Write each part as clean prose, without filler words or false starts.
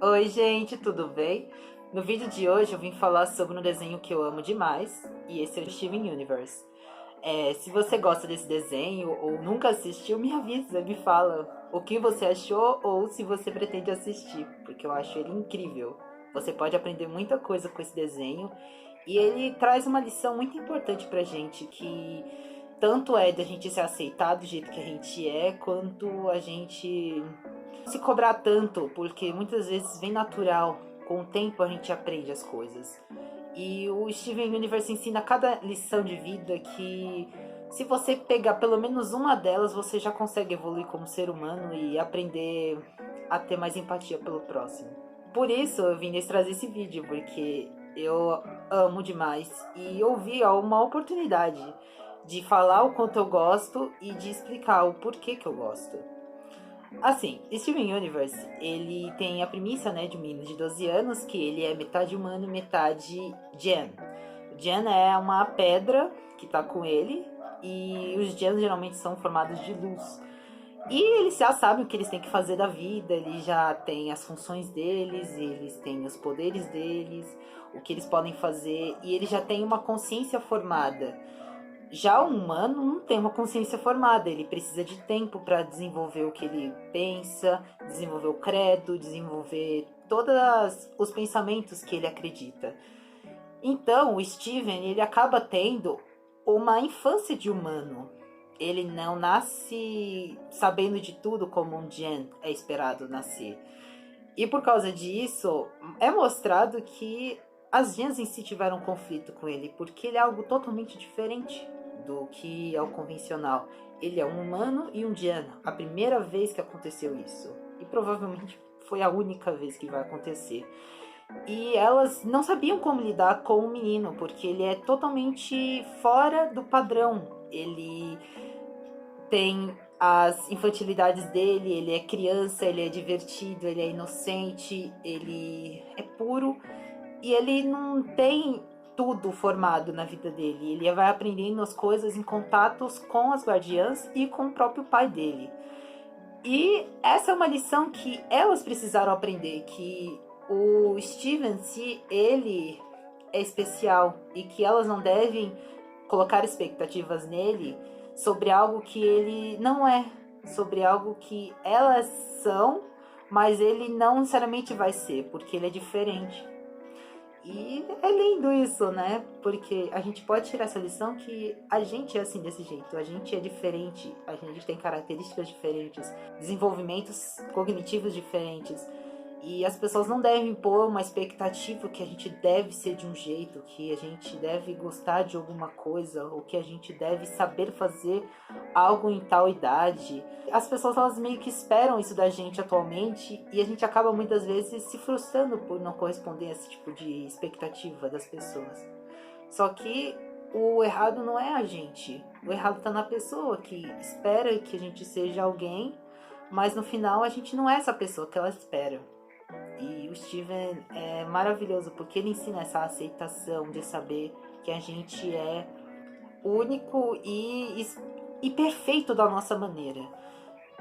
Oi, gente, tudo bem? No vídeo de hoje eu vim falar sobre um desenho que eu amo demais, e esse é o Steven Universe. Se você gosta desse desenho ou nunca assistiu, me avisa, me fala o que você achou ou se você pretende assistir, porque eu acho ele incrível. Você pode aprender muita coisa com esse desenho e ele traz uma lição muito importante pra gente, que tanto é da gente se aceitar do jeito que a gente é, quanto a gente se cobrar tanto, porque muitas vezes vem natural. Com o tempo a gente aprende as coisas. E o Steven Universe ensina cada lição de vida que, se você pegar pelo menos uma delas, você já consegue evoluir como ser humano e aprender a ter mais empatia pelo próximo. Por isso eu vim trazer esse vídeo, porque eu amo demais e eu vi uma oportunidade de falar o quanto eu gosto e de explicar o porquê que eu gosto. Assim, Steven Universe, ele tem a premissa, né, de um menino de 12 anos, que ele é metade humano, metade Gen. O Gen é uma pedra que tá com ele, e os Gens geralmente são formados de luz. E eles já sabem o que eles têm que fazer da vida, eles já têm as funções deles, eles têm os poderes deles, o que eles podem fazer, e eles já têm uma consciência formada. Já o humano não tem uma consciência formada, ele precisa de tempo para desenvolver o que ele pensa, desenvolver o credo, desenvolver todos os pensamentos que ele acredita. Então, o Steven, ele acaba tendo uma infância de humano. Ele não nasce sabendo de tudo como um Gen é esperado nascer. E por causa disso, é mostrado que as Gens em si tiveram um conflito com ele, porque ele é algo totalmente diferente do que é o convencional. Ele é um humano e um Gen. A primeira vez que aconteceu isso. E provavelmente foi a única vez que vai acontecer. E elas não sabiam como lidar com o menino, porque ele é totalmente fora do padrão. Ele tem as infantilidades dele, ele é criança, ele é divertido, ele é inocente, ele é puro e ele não tem tudo formado na vida dele. Ele vai aprendendo as coisas em contatos com as guardiãs e com o próprio pai dele. E essa é uma lição que elas precisaram aprender, que o Steven, se ele é especial e que elas não devem colocar expectativas nele sobre algo que ele não é, sobre algo que elas são, mas ele não necessariamente vai ser, porque ele é diferente. E é lindo isso, né? Porque a gente pode tirar essa lição que a gente é assim desse jeito, a gente é diferente, a gente tem características diferentes, desenvolvimentos cognitivos diferentes. E as pessoas não devem pôr uma expectativa que a gente deve ser de um jeito, que a gente deve gostar de alguma coisa, ou que a gente deve saber fazer algo em tal idade. As pessoas, elas meio que esperam isso da gente atualmente e a gente acaba muitas vezes se frustrando por não corresponder a esse tipo de expectativa das pessoas. Só que o errado não é a gente, o errado tá na pessoa que espera que a gente seja alguém, mas no final a gente não é essa pessoa que ela espera. E o Steven é maravilhoso porque ele ensina essa aceitação de saber que a gente é único e perfeito da nossa maneira.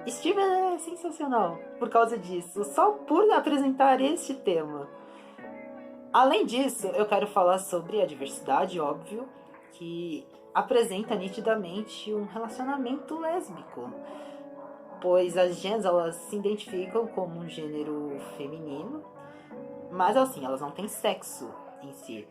Steven é sensacional por causa disso, só por apresentar este tema. Além disso, eu quero falar sobre a diversidade, óbvio, que apresenta nitidamente um relacionamento lésbico, pois as gens, elas se identificam como um gênero feminino, mas assim, elas não têm sexo em si.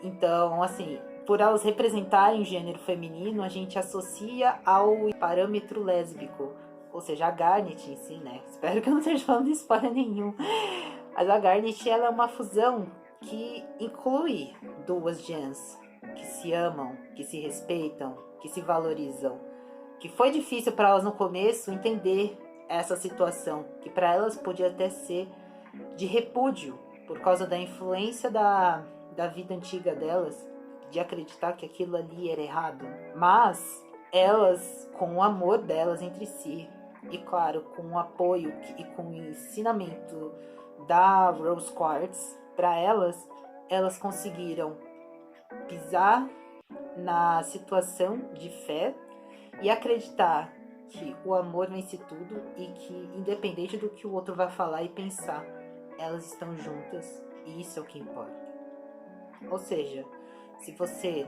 Então, assim, por elas representarem o gênero feminino, a gente associa ao parâmetro lésbico, ou seja, a Garnet em si, né? Espero que eu não esteja falando spoiler nenhum. Mas a Garnet, ela é uma fusão que inclui duas gens que se amam, que se respeitam, que se valorizam. Que foi difícil para elas no começo entender essa situação, que para elas podia até ser de repúdio, por causa da influência da vida antiga delas, de acreditar que aquilo ali era errado. Mas elas, com o amor delas entre si, e claro, com o apoio e com o ensinamento da Rose Quartz, para elas, elas conseguiram pisar na situação de fé e acreditar que o amor vence tudo e que, independente do que o outro vai falar e pensar, elas estão juntas e isso é o que importa. Ou seja, se você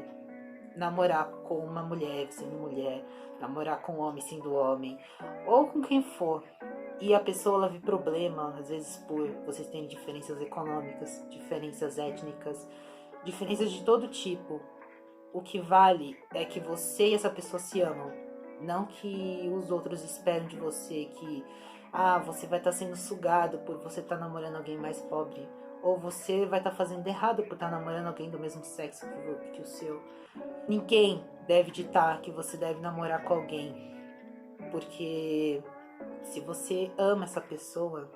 namorar com uma mulher sendo mulher, namorar com um homem sendo homem, ou com quem for, e a pessoa ela vê problema, às vezes por vocês terem diferenças econômicas, diferenças étnicas, diferenças de todo tipo, o que vale é que você e essa pessoa se amam, não que os outros esperam de você que você vai estar sendo sugado por você estar namorando alguém mais pobre, ou você vai estar fazendo errado por estar namorando alguém do mesmo sexo que o seu. Ninguém deve ditar que você deve namorar com alguém, porque se você ama essa pessoa,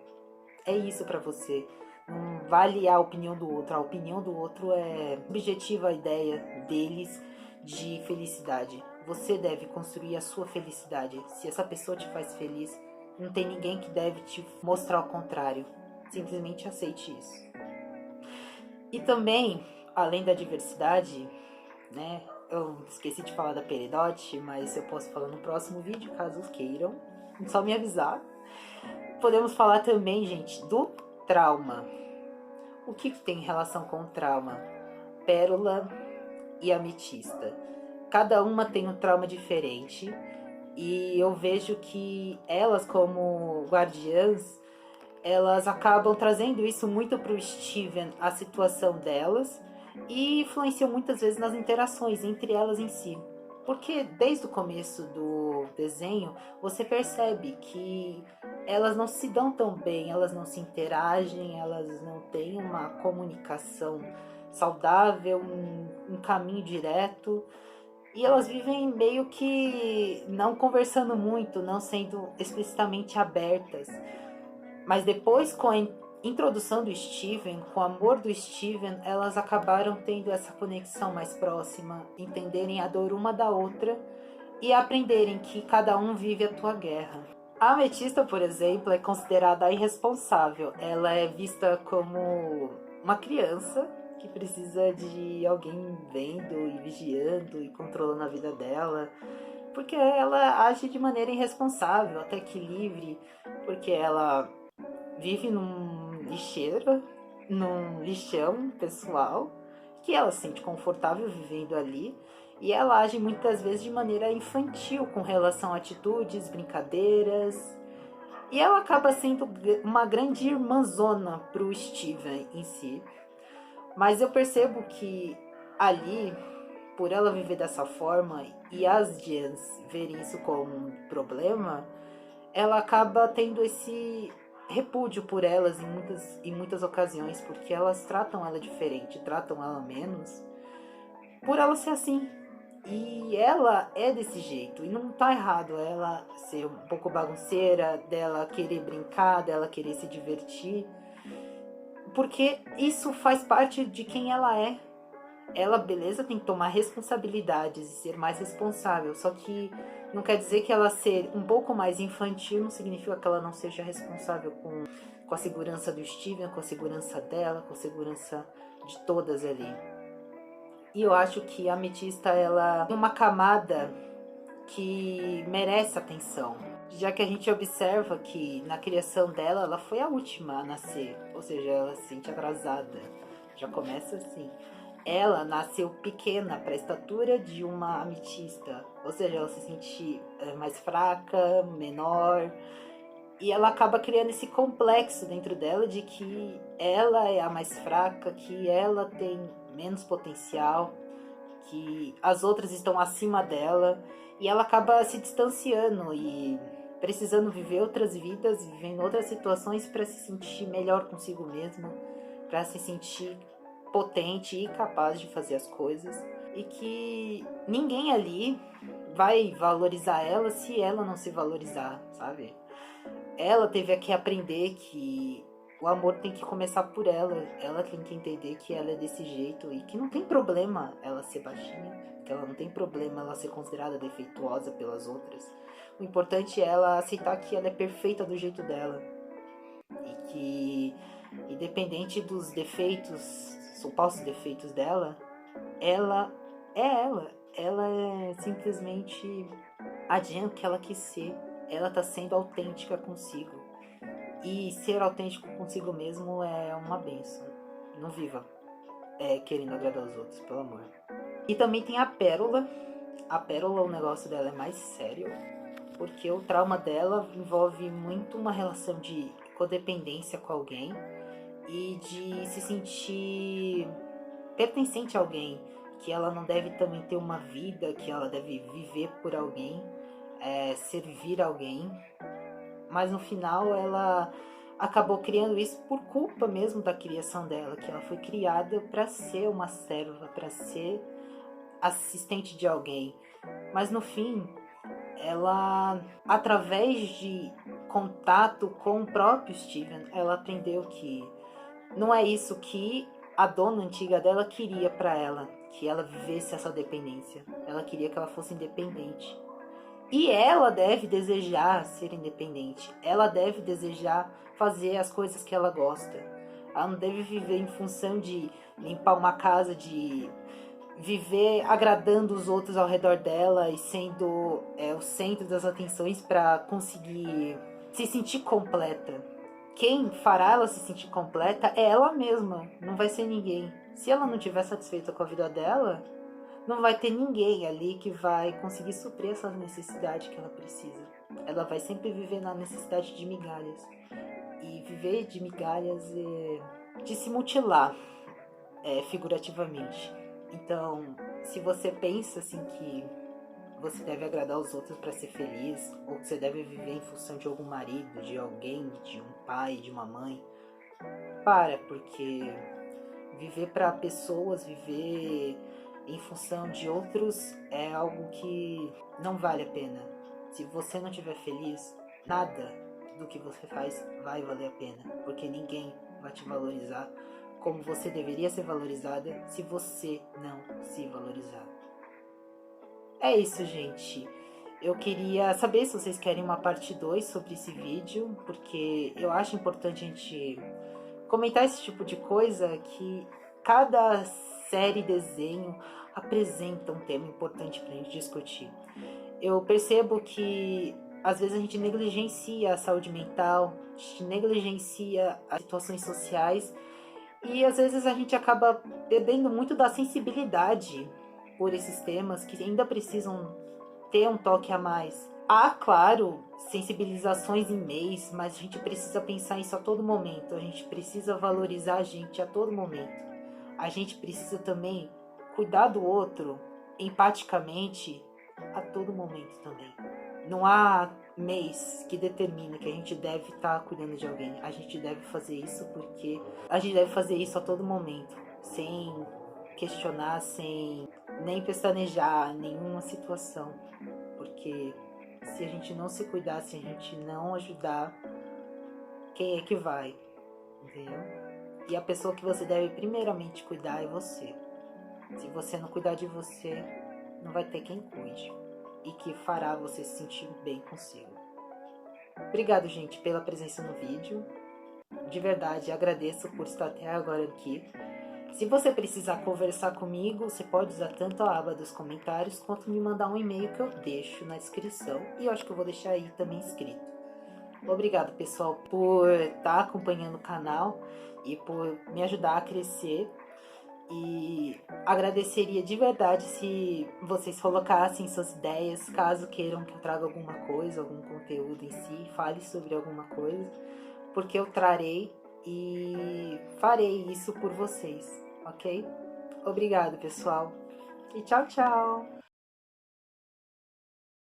é isso pra você. Não vale a opinião do outro. A opinião do outro é objetiva a ideia deles de felicidade. Você deve construir a sua felicidade. Se essa pessoa te faz feliz, não tem ninguém que deve te mostrar o contrário. Simplesmente aceite isso. E também, além da diversidade, né? Eu esqueci de falar da Peridot, mas eu posso falar no próximo vídeo, caso queiram. É só me avisar. Podemos falar também, gente, do trauma. O que tem relação com o trauma? Pérola e ametista. Cada uma tem um trauma diferente. E eu vejo que elas, como guardiãs, elas acabam trazendo isso muito pro Steven, a situação delas, e influenciam muitas vezes nas interações entre elas em si. Porque desde o começo do desenho, você percebe que elas não se dão tão bem, elas não se interagem, elas não têm uma comunicação saudável, um caminho direto. E elas vivem meio que não conversando muito, não sendo explicitamente abertas. Mas depois, com a introdução do Steven, com o amor do Steven, elas acabaram tendo essa conexão mais próxima, entenderem a dor uma da outra e aprenderem que cada um vive a tua guerra. A Ametista, por exemplo, é considerada irresponsável. Ela é vista como uma criança que precisa de alguém vendo e vigiando e controlando a vida dela, porque ela age de maneira irresponsável, até que livre, porque ela vive num lixeiro, num lixão pessoal, que ela se sente confortável vivendo ali, e ela age muitas vezes de maneira infantil com relação a atitudes, brincadeiras, e ela acaba sendo uma grande irmãzona pro Steven em si. Mas eu percebo que ali, por ela viver dessa forma e as Jans verem isso como um problema, ela acaba tendo esse repúdio por elas em muitas ocasiões, porque elas tratam ela diferente, tratam ela menos, por ela ser assim. E ela é desse jeito, e não tá errado ela ser um pouco bagunceira, dela querer brincar, dela querer se divertir, porque isso faz parte de quem ela é. Ela, beleza, tem que tomar responsabilidades e ser mais responsável, só que não quer dizer que ela ser um pouco mais infantil não significa que ela não seja responsável com a segurança do Steven, com a segurança dela, com a segurança de todas ali. E eu acho que a Ametista, ela tem uma camada que merece atenção, já que a gente observa que na criação dela, ela foi a última a nascer, ou seja, ela se sente atrasada, já começa assim. Ela nasceu pequena para a estatura de uma ametista, ou seja, ela se sente mais fraca, menor, e ela acaba criando esse complexo dentro dela de que ela é a mais fraca, que ela tem menos potencial, que as outras estão acima dela, e ela acaba se distanciando e precisando viver outras vidas, vivendo outras situações para se sentir melhor consigo mesma, para se sentir potente e capaz de fazer as coisas, e que ninguém ali vai valorizar ela se ela não se valorizar, sabe? Ela teve que aprender que o amor tem que começar por ela. Ela tem que entender que ela é desse jeito e que não tem problema ela ser baixinha, que ela não tem problema ela ser considerada defeituosa pelas outras. O importante é ela aceitar que ela é perfeita do jeito dela e que, independente dos defeitos, supostos defeitos dela, ela é ela. Ela é simplesmente a Jen que ela quis ser. Ela tá sendo autêntica consigo. E ser autêntico consigo mesmo é uma benção. Não viva querendo agradar os outros, pelo amor. E também tem a Pérola. A Pérola, o negócio dela é mais sério, porque o trauma dela envolve muito uma relação de codependência com alguém e de se sentir pertencente a alguém, que ela não deve também ter uma vida, que ela deve viver por alguém, servir alguém. Mas no final ela acabou criando isso por culpa mesmo da criação dela, que ela foi criada para ser uma serva, para ser assistente de alguém. Mas no fim, ela, através de contato com o próprio Steven, ela aprendeu que não é isso que a dona antiga dela queria para ela, que ela vivesse essa dependência. Ela queria que ela fosse independente. E ela deve desejar ser independente. Ela deve desejar fazer as coisas que ela gosta. Ela não deve viver em função de limpar uma casa, de viver agradando os outros ao redor dela e sendo o centro das atenções para conseguir se sentir completa. Quem fará ela se sentir completa é ela mesma, não vai ser ninguém. Se ela não estiver satisfeita com a vida dela, não vai ter ninguém ali que vai conseguir suprir essa necessidade que ela precisa. Ela vai sempre viver na necessidade de migalhas. E viver de migalhas é de se mutilar, figurativamente. Então, se você pensa assim que você deve agradar os outros para ser feliz, ou que você deve viver em função de algum marido, de alguém, de um pai, de uma mãe, porque viver para pessoas, viver em função de outros é algo que não vale a pena. Se você não estiver feliz, nada do que você faz vai valer a pena, porque ninguém vai te valorizar como você deveria ser valorizada se você não se valorizar. É isso, gente. Eu queria saber se vocês querem uma parte 2 sobre esse vídeo, porque eu acho importante a gente comentar esse tipo de coisa, que cada série, desenho apresenta um tema importante pra gente discutir. Eu percebo que às vezes a gente negligencia a saúde mental, a gente negligencia as situações sociais e às vezes a gente acaba perdendo muito da sensibilidade por esses temas que ainda precisam ter um toque a mais. Há, claro, sensibilizações em mês, mas a gente precisa pensar isso a todo momento. A gente precisa valorizar a gente a todo momento. A gente precisa também cuidar do outro empaticamente a todo momento também. Não há mês que determina que a gente deve estar cuidando de alguém. A gente deve fazer isso porque a gente deve fazer isso a todo momento, sem questionar, sem nem pestanejar nenhuma situação. Porque se a gente não se cuidar, se a gente não ajudar, quem é que vai? Entendeu? E a pessoa que você deve primeiramente cuidar é você. Se você não cuidar de você, não vai ter quem cuide. E que fará você se sentir bem consigo. Obrigado, gente, pela presença no vídeo. De verdade, agradeço por estar até agora aqui. Se você precisar conversar comigo, você pode usar tanto a aba dos comentários quanto me mandar um e-mail que eu deixo na descrição. E eu acho que eu vou deixar aí também escrito. Obrigado, pessoal, por estar acompanhando o canal e por me ajudar a crescer. E agradeceria de verdade se vocês colocassem suas ideias, caso queiram que eu traga alguma coisa, algum conteúdo em si, fale sobre alguma coisa, porque eu trarei e farei isso por vocês, ok? Obrigado, pessoal, e tchau, tchau!